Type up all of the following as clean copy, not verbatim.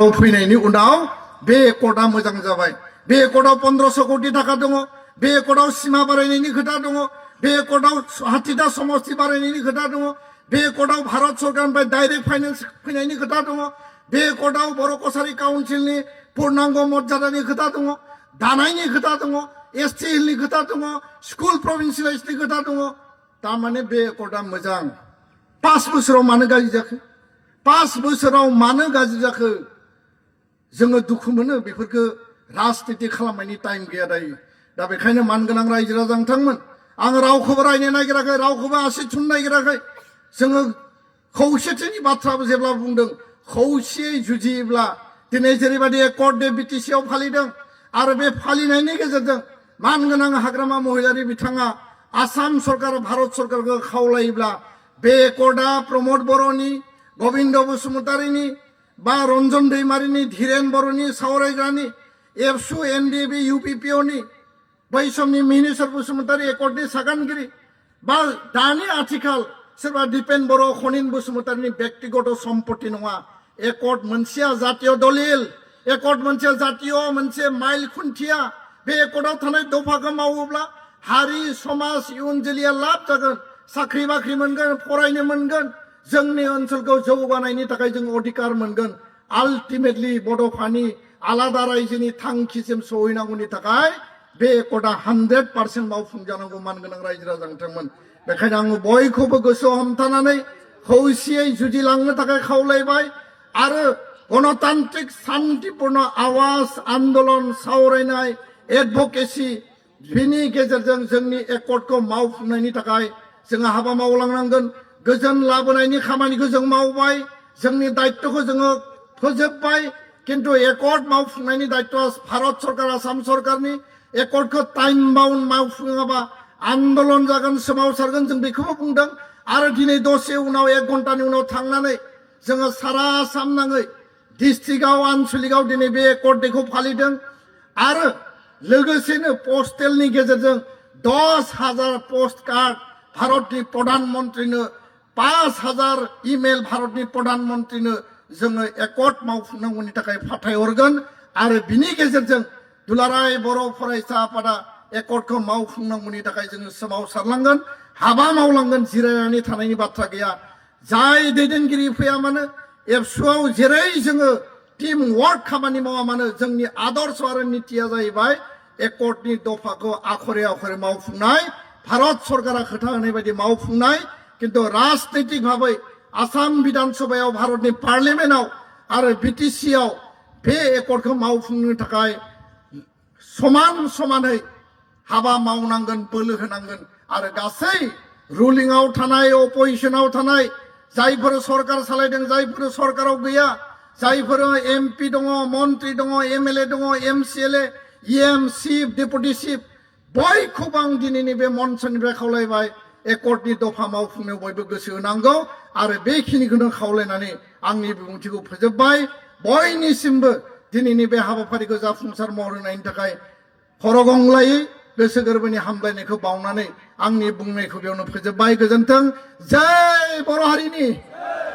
फैनायनि उनाव बे एकर्डआ मोजां जाबाय। बे एकर्डआव 1500 कोटी थाखा दङ। बे एकर्डआव सीमा बारायनायनि खोथा दङ। बे एकर्डआव हातिदा समष्टि बारायनायनि खोथा दङ। बे एकर्डआव भारत सरकारनिफ्राय डाइरेक्ट फाइनेन्स फैनायनि खोथा दङ। बे एकर्डआव बर' कसारी काउन्सिलनि पूर्णांग मर्यादानि खोथा दङ। दानायनि खोथा दङ। एसटी हिलनि खोथा दङ। स्कुल प्रभिन्सियेलाइजनि खोथा दङ। तारमाने बे एकर्डआ मोजां। 5 बोसोराव मानो गाज्रि जाखो? 5 बोसोराव मानो गाज्रि जाखो? जोङो दुखु मोनो। बेफोरखौ राजनिति खालामनायनि टाइम गैया दायो। दा बेखायनो मानगोनां रायजो राजा नोंथांमोन, आं रावखौबो रायनो नागिराखै, रावखौबो आसि थुनो नागिराखै। जोङो खौसेथिनि बाथ्राबो जेब्ला बुंदों, खौसेयै जुजियोब्ला दिनै जेरैबायदि एकर्ड डे बिटिसिआव फालिदों आरो बे फालिनायनि गेजेरजों मानगोनां हाग्रामा महिलारि बिथाङा आसाम सरकार भारत सरकारखौ खावलायोब्ला बे एकर्डआ प्रमद बर'नि, गबिन्द बसुमतारीनि बा रन्जन दैमारिनि, धीरेन बर'नि सावरायग्रानि, एबसु एनडिएबि इउपिपिअनि बै समनि मिहिनीश्वर बसुमतारी एकर्डनि सागानगिरि बा दानि आथिखाल सोरबा दिपेन बर', खनिन बसुमतारीनि व्यक्तिगत सम्पत्ति नङा। एकर्ड मोनसेया जातीय दलिल, एकर्ड मोनसेया जातीय मोनसे माइल खुन्थिया। बे एकर्डआव थानाय दफाखौ मावोब्ला हारि समाज इयुन जोलैया लाब जागोन, साख्रि बाख्रि मोनगोन, फरायनो मोनगोन, जोंनि ओनसोलखौ जौगानायनि थाखाय जों अधिकार मोनगोन। आल्टिमेटलि बड'फानि आलादा रायजोनि थांखिसिम सहैनांगौनि थाखाय बे एकर्डआ 100% मावफुंजानांगौ। मानगोनां रायजो राजा नोंथांमोन, बेखायनो आङो बयखौबो गोसोआव हमथानानै खौसेयै जुजिलांनो थाखाय खावलायबाय आरो गणतान्त्रिक शान्तिपूर्ण आवाज आन्दोलन सावरायनाय एडभकेसि बिनि गेजेरजों जोंनि एकर्डखौ मावफुंनायनि थाखाय जोङो हाबा मावलांनांगोन। गोजोन लाबोनायनि खामानिखौ जों मावबाय, जोंनि दायित्वखौ जोङो फोजोबबाय, किन्तु एकर्ड मावफुंनायनि दायित्वआ भारत सरकार आसाम सरकारनि। एकर्डखौ टाइम बाउन्ड मावफुङाबा आन्दोलन जागोन, सोमावसारगोन, जों बेखौबो बुंदों। आरो दिनै दसे उनाव 1 घन्टानि उनाव थांनानै जोङो सारा आसाम नाङै डिस्ट्रिक्टआव आनसलिकआव दिनै बे एकर्ड डेखौ फालिदों। आरो लोगोसेनो पस्टेलनि गेजेरजों 10,000 पोस्ट कार्ड भारतनि प्रधानमन्त्रीनो, 5,000 इमेल भारतनि प्रधानमन्त्रीनो जोङो एकर्ड मावफुंनांगौनि थाखाय फाथायहरगोन। आरो बिनि गेजेरजों दुलाराय बर' फरायसा आफादा एकर्डखौ मावफुंनांगौनि थाखाय जोङो सोमावसारलांगोन, हाबा मावलांगोन। जिरायनानै थानायनि बाथ्रा गैया। जाय दैदेनगिरि फैया मानो, एबसुआव जेरै जोङो टीम वर्क खामानि मावा मानो, जोंनि आदर्श आरो नितिया जाहैबाय एकर्डनि दफाखौ आखरे आखरे मावफुंनाय, भारत सरकारा खोथा होनाय बायदि मावफुंनाय। किन्तु राजनैतिक भाबै आसाम विधान सभायाव, भारतनि पार्लियामेन्टआव आरो बिटिसिआव बे एकर्डखौ मावफुंनो थाखाय समान समानै हाबा मावनांगोन, बोलो होनांगोन। आरो गासै रुलिंआव थानाय, अपोजिशनाव थानाय, जायफोर सरकार सालायदों, जायफोर सरकाराव गैया, जायफोर एमपि दङ, मन्त्रि दङ, एमएलए दङ, MCLA, EM chief, deputy chief, बयखौबो आं दिनैनि बे मन्चनिफ्राय खावलायबाय, एकर्डनि दफा मावफुंनो बयबो गोसो होनांगौ। आरो बेखिनिखौनो खावलायनानै आंनि बिबुंथिखौ फोजोबबाय। बयनिसिमबो दिनैनि बे हाबाफारिखौ जाफुंसार महर होनायनि थाखाय खर'गंग्लायै गोसो गोरबोनि हामलायनायखौ बावनानै आंनि बुंनायखौ बेयावनो फोजोबबाय। गोजोन्थों। जय बर' हारिनि,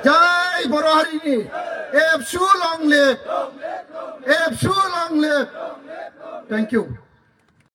जय बर' हारिनि। एबसु लं लिभ, एबसु लं लिभ। Thank you.